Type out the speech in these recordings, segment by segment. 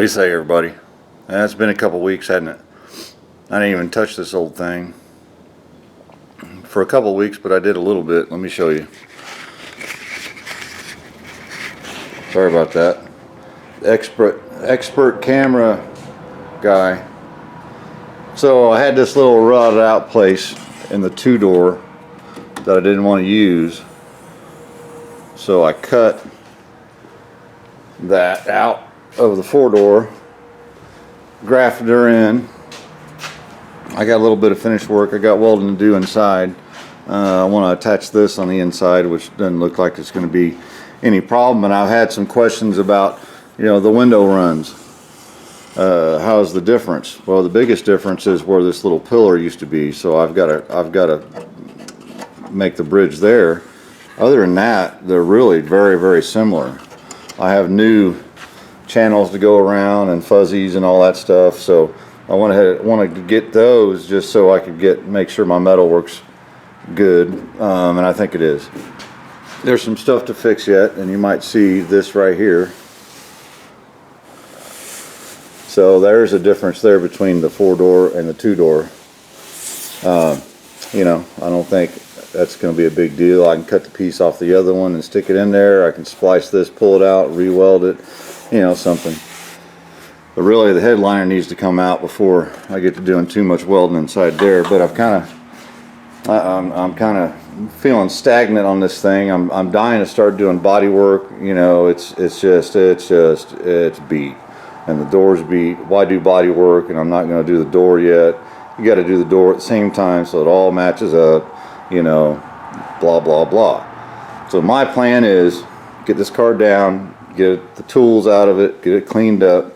What do you say, everybody? It's been a couple weeks, hasn't it? I didn't even touch this old thing for a couple weeks, but I did a little bit. Let me show you. Sorry about that. Expert camera guy. So I had this little rotted out place in the two-door that I didn't want to use. So I cut that out of the four-door, grafted her in. I got a little bit of finished work. I got welding to do inside. I want to attach this on the inside, which doesn't look like it's going to be any problem. And I've had some questions about, the window runs. How's the difference? Well, the biggest difference is where this little pillar used to be. So I've got to make the bridge there. Other than that, they're really very, very similar. I have new channels to go around and fuzzies and all that stuff, so I want to get those just so I could make sure my metal works good, and I think it is. There's some stuff to fix yet, and you might see this right here. So there's a difference there between the four-door and the two-door. I don't think that's going to be a big deal. I can cut the piece off the other one and stick it in there. I can splice this, pull it out, re-weld it, something. But really the headliner needs to come out before I get to doing too much welding inside there. But I'm kind of feeling stagnant on this thing. I'm dying to start doing body work. It's beat. And the door's beat. Why do body work? And I'm not going to do the door yet. You got to do the door at the same time so it all matches up, blah, blah, blah. So my plan is get this car down, get the tools out of it, get it cleaned up,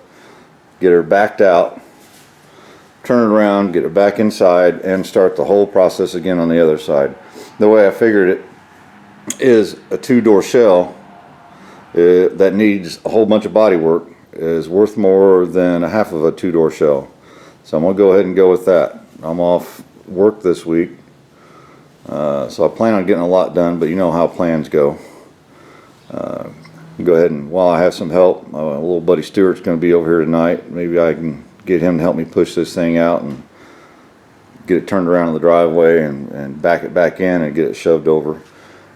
get her backed out, turn it around, get it back inside, and start the whole process again on the other side. The way I figured it is a two-door shell that needs a whole bunch of body work is worth more than a half of a two-door shell. So I'm going to go ahead and go with that. I'm off work this week, so I plan on getting a lot done, but you know how plans go. Go ahead and, while I have some help, my little buddy Stuart's going to be over here tonight. Maybe I can get him to help me push this thing out and get it turned around in the driveway and back it back in and get it shoved over.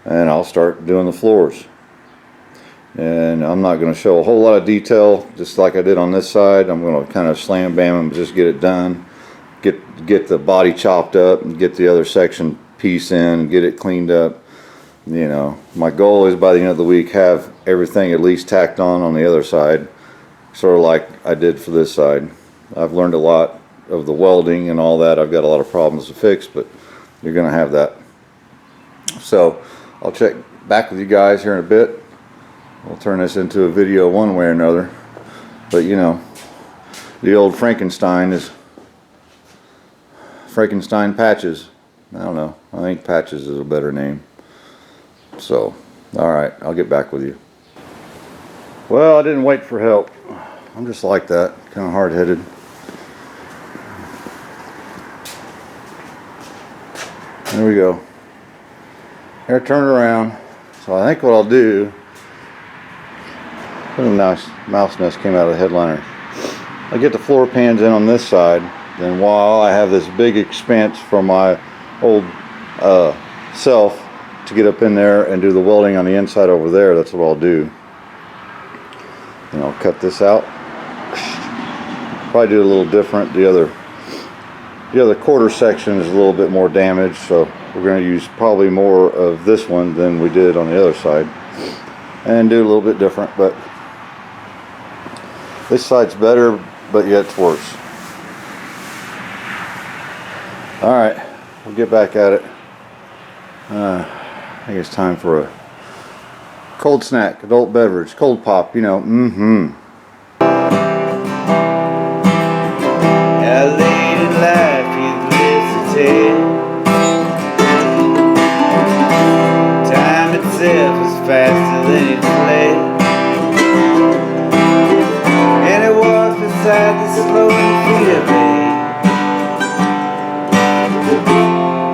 And I'll start doing the floors. And I'm not going to show a whole lot of detail, just like I did on this side. I'm going to kind of slam bam and just get it done, get the body chopped up and get the other section piece in and get it cleaned up. My goal is by the end of the week have everything at least tacked on the other side, sort of like I did for this side. I've learned a lot of the welding and all that. I've got a lot of problems to fix, but you're going to have that. So I'll check back with you guys here in a bit. We'll turn this into a video one way or another. But the old Frankenstein patches. I don't know. I think patches is a better name. So, alright, I'll get back with you. Well, I didn't wait for help. I'm just like that, kind of hard-headed. There we go. Here, turn it around. So I think what I'll do, a nice mouse nest came out of the headliner. I'll get the floor pans in on this side, then while I have this big expanse from my old self to get up in there and do the welding on the inside over there, that's what I'll do. And I'll cut this out. Probably do a little different. The other quarter section is a little bit more damaged, so we're going to use probably more of this one than we did on the other side, and do a little bit different. But this side's better, but yet it's worse. All right, we'll get back at it. I think it's time for a cold snack, adult beverage, cold pop, mm-hmm. How late in life you've visited. Time itself is faster than it fled, and it walks beside the slow and fear me.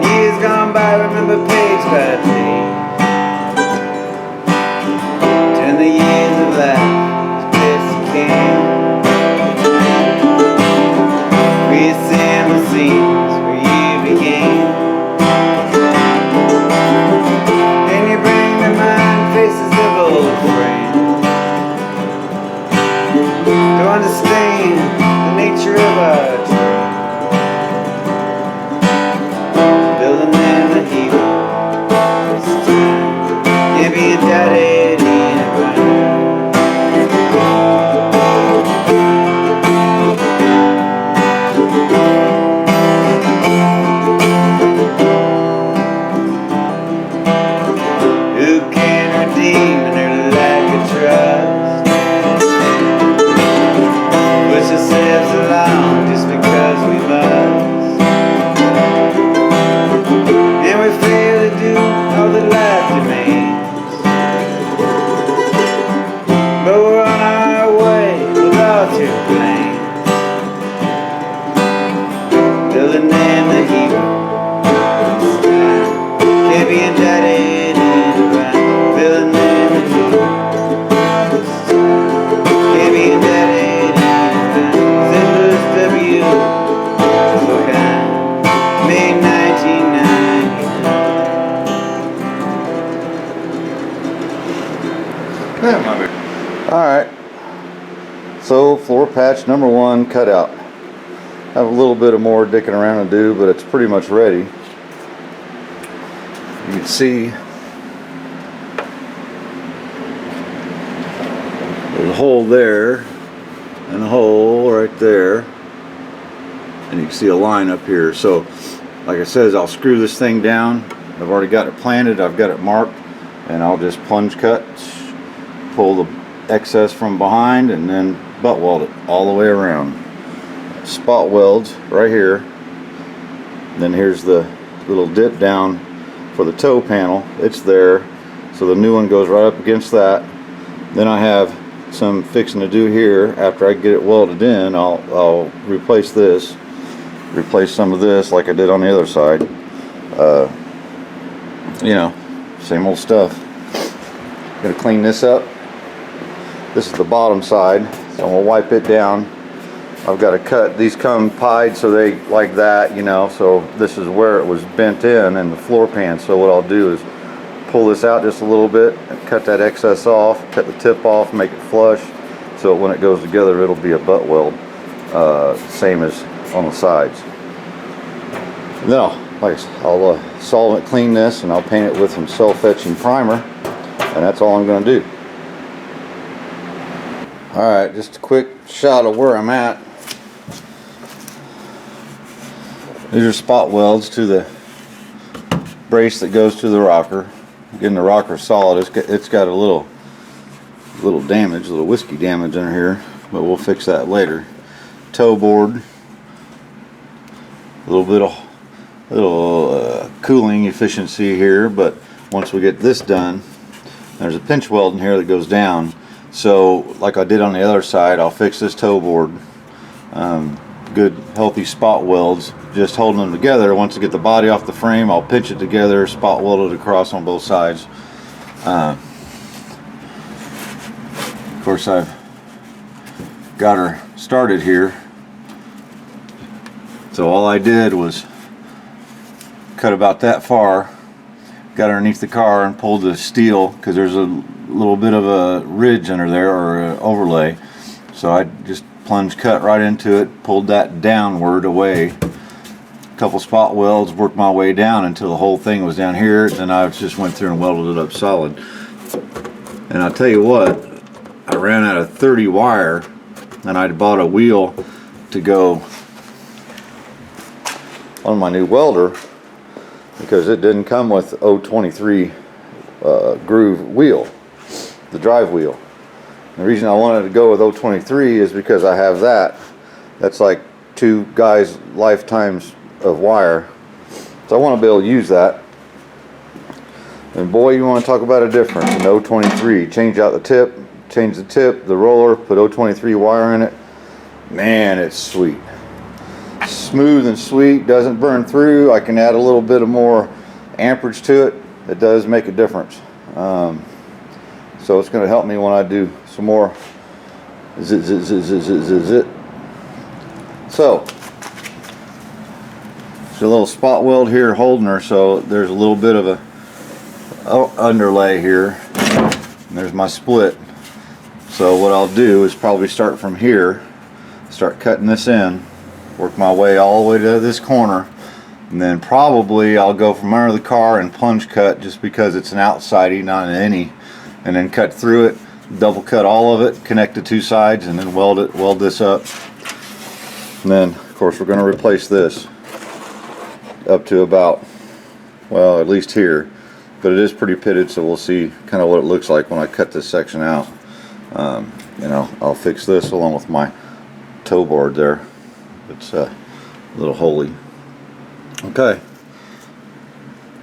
Years gone by, remember page by page. Turn the years of life as best you can. This time can't be indicted in a bind. Who can redeem their lack of trust? Push ourselves along just because we must, and we fail to do all that life demands. But we're on our way with altered plans, building in the hero. This time can't be indicted. Alright, so floor patch number 1 cut out. Have a little bit of more dicking around to do, but it's pretty much ready. You can see there's a hole there and a hole right there, and you can see a line up here. So like I said, I'll screw this thing down. I've already got it planted, I've got it marked, and I'll just plunge cut, pull the excess from behind, and then butt weld it all the way around. Spot welds right here. Then here's the little dip down for the toe panel. It's there, so the new one goes right up against that. Then I have some fixing to do here. After I get it welded in, I'll replace this, replace some of this like I did on the other side. You know, same old stuff. Gonna clean this up. This is the bottom side, so I'm gonna wipe it down. I've got to cut, these come pied so they like that, you know, so this is where it was bent in the floor pan. So what I'll do is pull this out just a little bit and cut that excess off, cut the tip off, make it flush, so when it goes together it'll be a butt weld, same as on the sides. And then I'll solvent clean this, and I'll paint it with some self-etching primer, and that's all I'm going to do. Alright, just a quick shot of where I'm at. These are spot welds to the brace that goes to the rocker. Getting the rocker solid, it's got a little damage, a little whiskey damage in here, but we'll fix that later. Toe board, a little cooling efficiency here, but once we get this done, there's a pinch weld in here that goes down. So like I did on the other side, I'll fix this toe board. Good healthy spot welds, just holding them together. Once I get the body off the frame, I'll pinch it together, spot weld it across on both sides. Of course, I've got her started here, so all I did was cut about that far, got underneath the car and pulled the steel, because there's a little bit of a ridge under there, or an overlay, so I just plunge cut right into it, pulled that downward away, a couple spot welds, worked my way down until the whole thing was down here. Then I just went through and welded it up solid. And I'll tell you what, I ran out of 30 wire, and I bought a wheel to go on my new welder, because it didn't come with 023 groove wheel, the drive wheel. The reason I wanted to go with 023 is because I have that. That's like 2 guys' lifetimes of wire. So I want to be able to use that. And boy, you want to talk about a difference in 023. Change out the tip, change the tip, the roller, put 023 wire in it. Man, it's sweet. Smooth and sweet, doesn't burn through. I can add a little bit of more amperage to it. It does make a difference. So it's going to help me when I do some more zit. So there's a little spot weld here holding her, so there's a little bit of a underlay here, and there's my split. So what I'll do is probably start from here, start cutting this in, work my way all the way to this corner, And then probably I'll go from under the car and plunge cut, just because it's an outsidey, not an innie, and then cut through it, double cut all of it, connect the two sides, and then weld this up. And then of course we're going to replace this up to about, well, at least here, but it is pretty pitted, so we'll see kind of what it looks like when I cut this section out. You know, I'll fix this along with my toe board there. It's a little holy. Okay,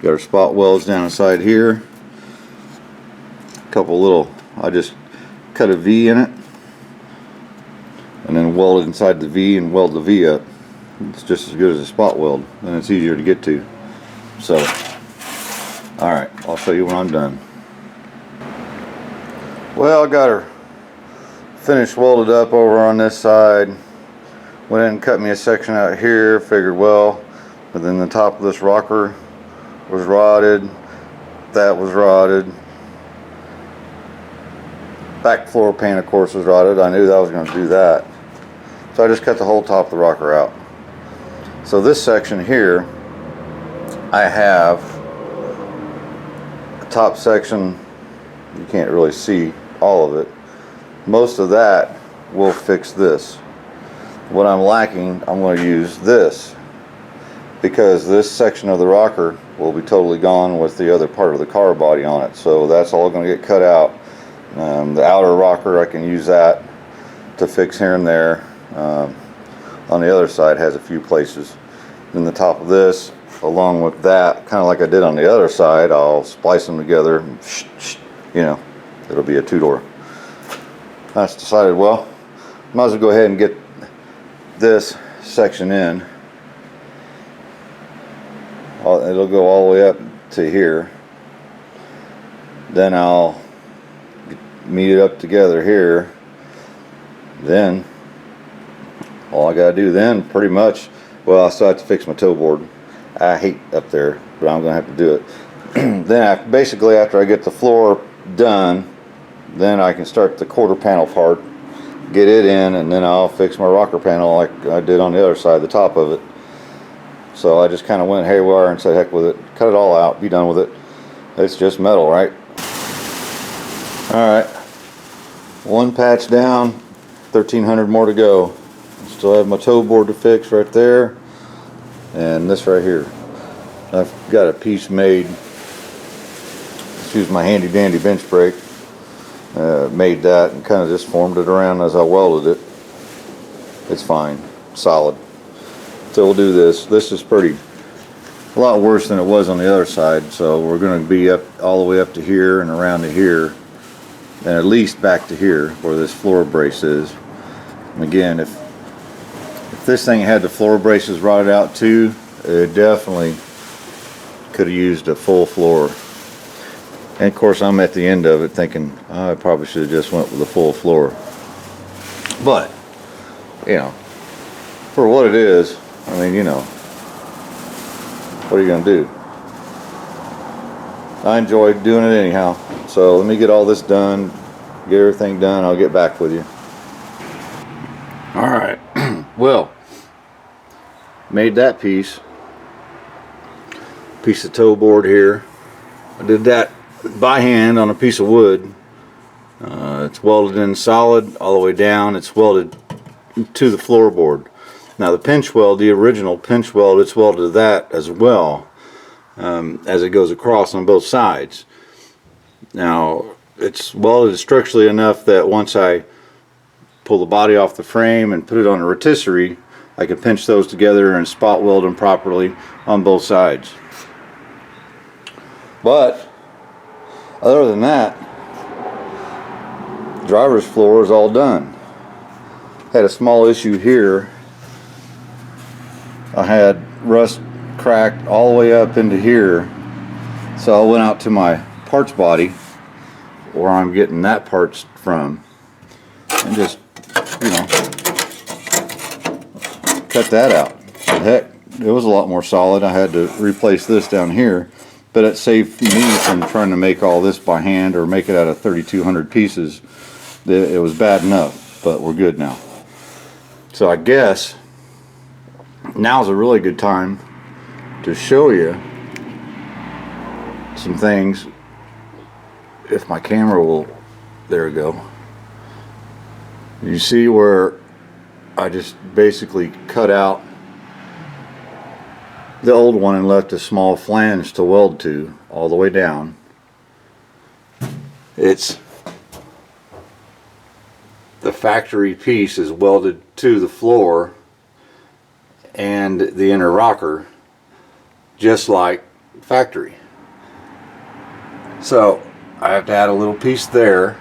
got our spot welds down inside here. A couple little, I just cut a V in it and then weld it inside the V and weld the V up. It's just as good as a spot weld, and it's easier to get to. So, alright, I'll show you when I'm done. Well, I got her finished welded up over on this side. Went in and cut me a section out here, figured, well, but then the top of this rocker was rotted, that was rotted, back floor pan of course was rotted. I knew that I was going to do that, so I just cut the whole top of the rocker out. So this section here, I have a top section, you can't really see all of it. Most of that will fix this. What I'm lacking, I'm going to use this, because this section of the rocker will be totally gone with the other part of the car body on it. So that's all going to get cut out. The outer rocker, I can use that to fix here and there. On the other side has a few places. Then the top of this, along with that, kind of like I did on the other side, I'll splice them together. You know, it'll be a two-door. I just decided, well, might as well go ahead and get this section in. It'll go all the way up to here. Then I'll meet it up together here. Then all I gotta do then, pretty much, well, I still have to fix my toe board. I hate up there, but I'm gonna have to do it. Then basically after I get the floor done, then I can start the quarter panel part, get it in, and then I'll fix my rocker panel like I did on the other side, the top of it. So I just kind of went haywire and said heck with it, cut it all out, be done with it. It's just metal, right? Alright, one patch down, 1,300 more to go. Still have my toe board to fix right there, and this right here. I've got a piece made. Just used my handy dandy bench brake. Made that and kind of just formed it around as I welded it. It's fine, solid. So we'll do this. This is a lot worse than it was on the other side. So we're going to be up all the way up to here and around to here, and at least back to here where this floor brace is. And again, if this thing had the floor braces rotted out too, it definitely could have used a full floor. And of course I'm at the end of it thinking, oh, I probably should have just went with a full floor. But, you know, for what it is, I mean, you know, what are you going to do? I enjoyed doing it anyhow. So let me get all this done, get everything done, I'll get back with you. Alright, well, made that piece of toe board here. I did that by hand on a piece of wood. It's welded in solid all the way down. It's welded to the floorboard. Now the pinch weld, the original pinch weld, it's welded to that as well, as it goes across on both sides. Now it's welded structurally enough that once I pull the body off the frame and put it on a rotisserie, I can pinch those together and spot weld them properly on both sides. But other than that, driver's floor is all done. Had a small issue here. I had rust cracked all the way up into here, so I went out to my parts body where I'm getting that parts from and just, you know, cut that out. But heck, it was a lot more solid. I had to replace this down here, but it saved me from trying to make all this by hand or make it out of 3,200 pieces. It was bad enough, but we're good now. So I guess now's a really good time to show you some things. If my camera will, there we go. You see where I just basically cut out the old one and left a small flange to weld to all the way down. It's the factory piece is welded to the floor and the inner rocker just like factory. So I have to add a little piece there,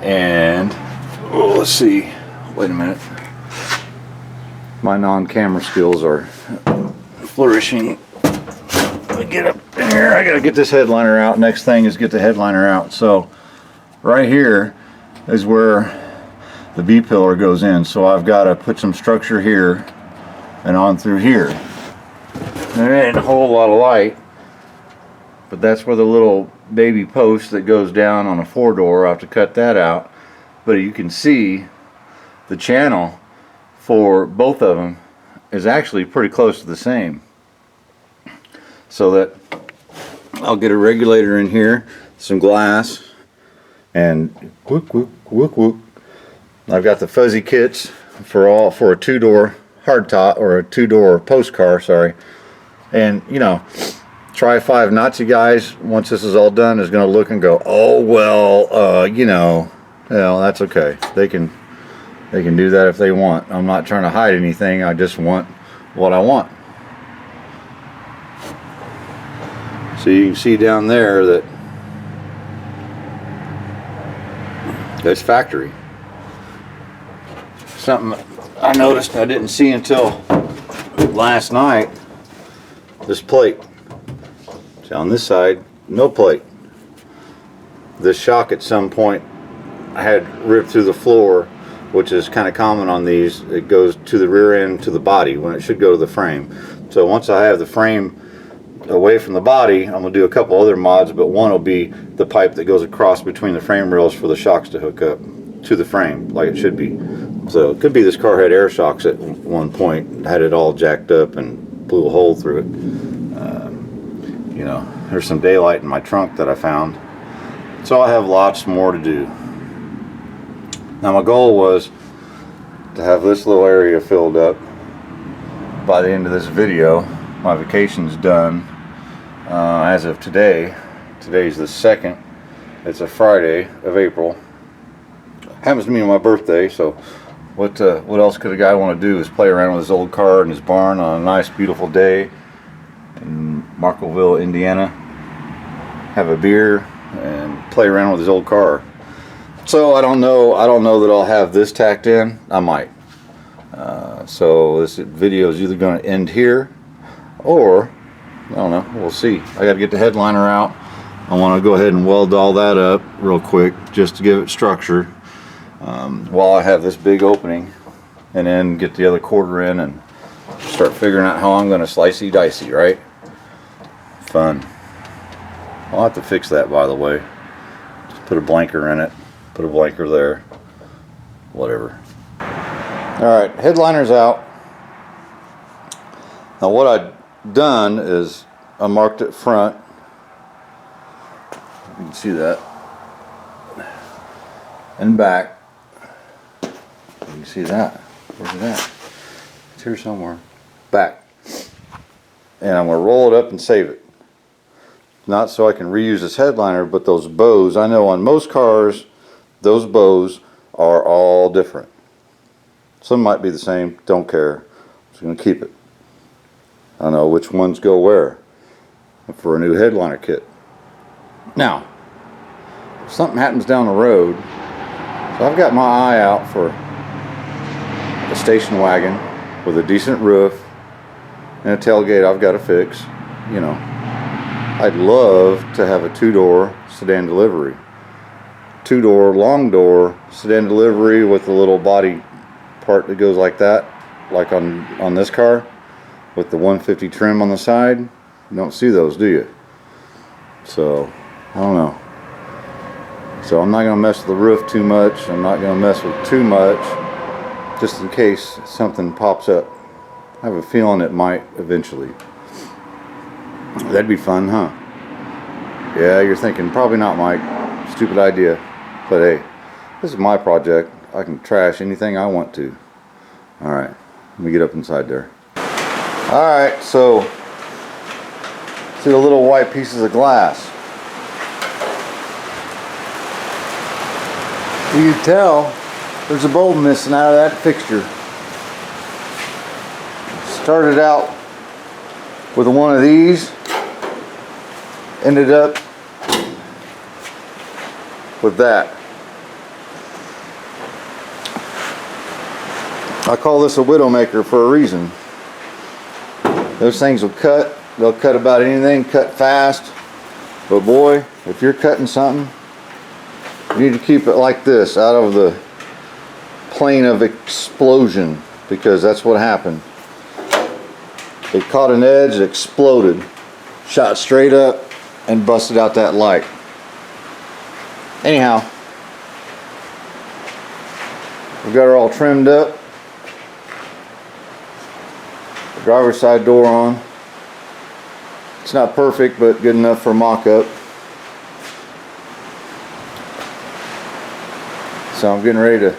and let's see, wait a minute, my non-camera skills are flourishing. Let me get up in here. I gotta get this headliner out. Next thing is get the headliner out. So right here is where the B-pillar goes in. So I've got to put some structure here and on through here. There ain't a whole lot of light, but that's where the little baby post that goes down on a 4-door, I have to cut that out. But you can see the channel for both of them is actually pretty close to the same. So that I'll get a regulator in here, some glass, and whoop whoop whoop whoop. I've got the fuzzy kits for a 2-door hardtop, or a 2-door post car, sorry. And you know, Tri-5 Nazi guys, once this is all done, is going to look and go, oh well, you know, well, that's okay. They can do that if they want. I'm not trying to hide anything. I just want what I want. So you can see down there that that's factory. Something I noticed I didn't see until last night, this plate. See, on this side, no plate. This shock at some point I had ripped through the floor, which is kind of common on these. It goes to the rear end to the body when it should go to the frame. So once I have the frame away from the body, I'm going to do a couple other mods, but one will be the pipe that goes across between the frame rails for the shocks to hook up to the frame like it should be. So it could be this car had air shocks at one point, had it all jacked up and blew a hole through it. You know, there's some daylight in my trunk that I found. So I have lots more to do. Now my goal was to have this little area filled up by the end of this video. My vacation's done as of today. Today's the 2nd. It's a Friday of April. Happens to be my birthday, so what else could a guy want to do is play around with his old car in his barn on a nice beautiful day in Markville, Indiana, have a beer and play around with his old car. So I don't know that I'll have this tacked in. I might. So this video is either going to end here, or I don't know, we'll see. I got to get the headliner out. I want to go ahead and weld all that up real quick just to give it structure while I have this big opening, and then get the other quarter in and start figuring out how I'm going to slicey dicey, right? Fun. I'll have to fix that, by the way. Just put a blanker in it, put a blanker there, whatever. Alright, headliner's out. Now what I've done is I marked it front. You can see that. And back. You can see that. Where's it at? It's here somewhere. Back. And I'm going to roll it up and save it. Not so I can reuse this headliner, but those bows, I know on most cars, those bows are all different. Some might be the same, don't care. I'm just going to keep it. I know which ones go where for a new headliner kit. Now, if something happens down the road, so I've got my eye out for a station wagon with a decent roof and a tailgate I've got to fix. You know, I'd love to have a 2-door sedan delivery. 2-door, long door sedan delivery with a little body part that goes like that, like on this car, with the 150 trim on the side. You don't see those, do you? So, I don't know. So I'm not going to mess with the roof too much. I'm not going to mess with too much, just in case something pops up. I have a feeling it might eventually. That'd be fun, huh? Yeah, you're thinking, probably not, Mike. Stupid idea. But hey, this is my project. I can trash anything I want to. Alright, let me get up inside there. Alright, so see the little white pieces of glass. You can tell there's a bulb missing out of that fixture. Started out with one of these, ended up with that. I call this a widowmaker for a reason. Those things will cut. They'll cut about anything, cut fast. But boy, if you're cutting something, you need to keep it like this, out of the plane of explosion, because that's what happened. It caught an edge, it exploded, shot straight up, and busted out that light. Anyhow, we got her all trimmed up. The driver's side door on. It's not perfect, but good enough for mock-up. So I'm getting ready to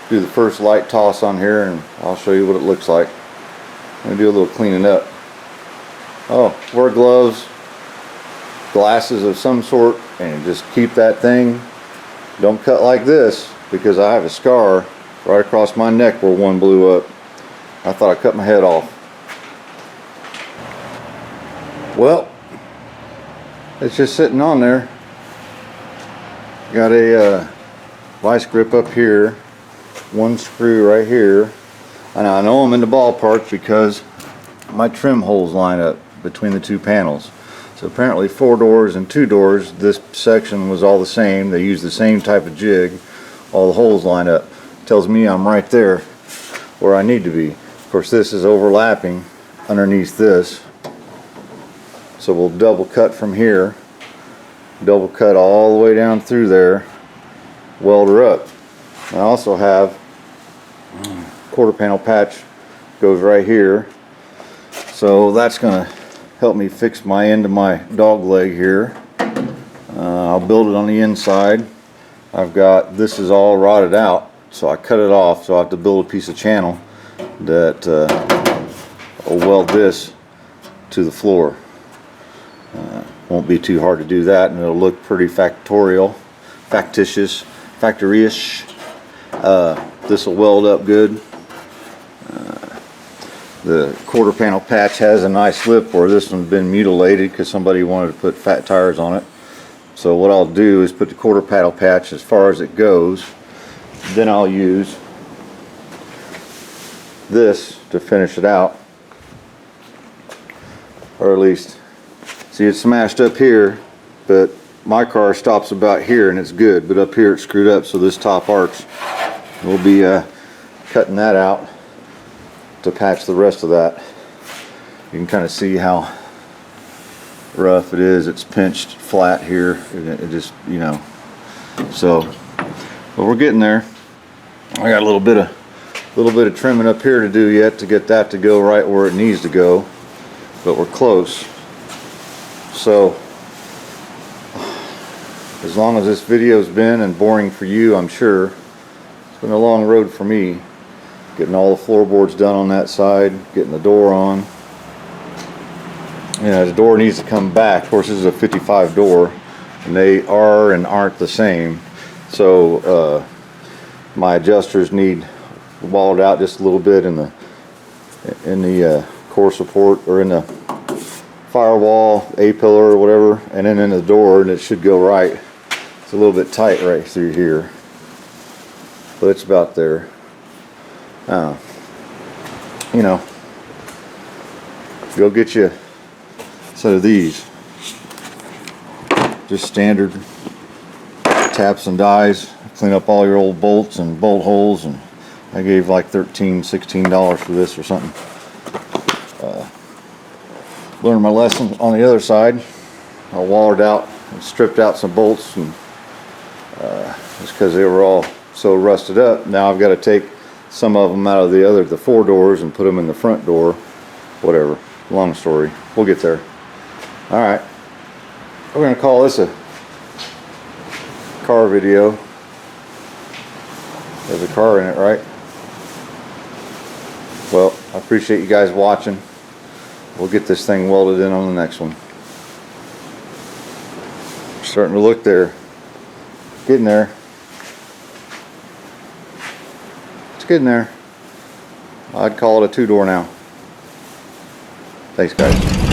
do the first light toss on here, and I'll show you what it looks like. I'm going to do a little cleaning up. Oh, wear gloves, glasses of some sort, and just keep that thing. Don't cut like this, because I have a scar right across my neck where one blew up. I thought I cut my head off. Well, it's just sitting on there. Got a vice grip up here, one screw right here, and I know I'm in the ballpark because my trim holes line up between the two panels. So apparently 4 doors and 2 doors, this section was all the same. They used the same type of jig. All the holes line up. Tells me I'm right there where I need to be. Of course, this is overlapping underneath this. So we'll double cut from here, double cut all the way down through there, weld her up. I also have quarter panel patch goes right here, so that's going to help me fix my end of my dog leg here. I'll build it on the inside. I've got, this is all rotted out, so I cut it off, so I have to build a piece of channel that will weld this to the floor. Won't be too hard to do that, and it'll look pretty factorial, factitious, factory-ish. This will weld up good. The quarter panel patch has a nice lip where this one's been mutilated because somebody wanted to put fat tires on it. So what I'll do is put the quarter panel patch as far as it goes. Then I'll use this to finish it out, or at least, see, it's smashed up here, but my car stops about here and it's good, but up here it's screwed up, so this top arch, we'll be cutting that out to patch the rest of that. You can kind of see how rough it is. It's pinched flat here. It just, you know, so, but we're getting there. I got a little bit of trimming up here to do yet to get that to go right where it needs to go, but we're close. So as long as this video's been and boring for you, I'm sure it's been a long road for me, getting all the floorboards done on that side, getting the door on. Yeah, the door needs to come back. Of course, this is a 55 door, and they are and aren't the same. So my adjusters need walled out just a little bit in the core support, or in the firewall, A-pillar or whatever, and then in the door, and it should go right. It's a little bit tight right through here, but it's about there. You know, go get you a set of these, just standard taps and dies, clean up all your old bolts and bolt holes, and I gave like $13-16 for this or something. Learned my lesson on the other side. I wallered out and stripped out some bolts, and just because they were all so rusted up. Now I've got to take some of them out of the 4 doors and put them in the front door. Whatever. Long story. We'll get there. All right. We're going to call this a car video. There's a car in it, right? Well, I appreciate you guys watching. We'll get this thing welded in on the next one. Starting to look there. Getting there. It's getting there. I'd call it a 2-door now. Thanks, guys.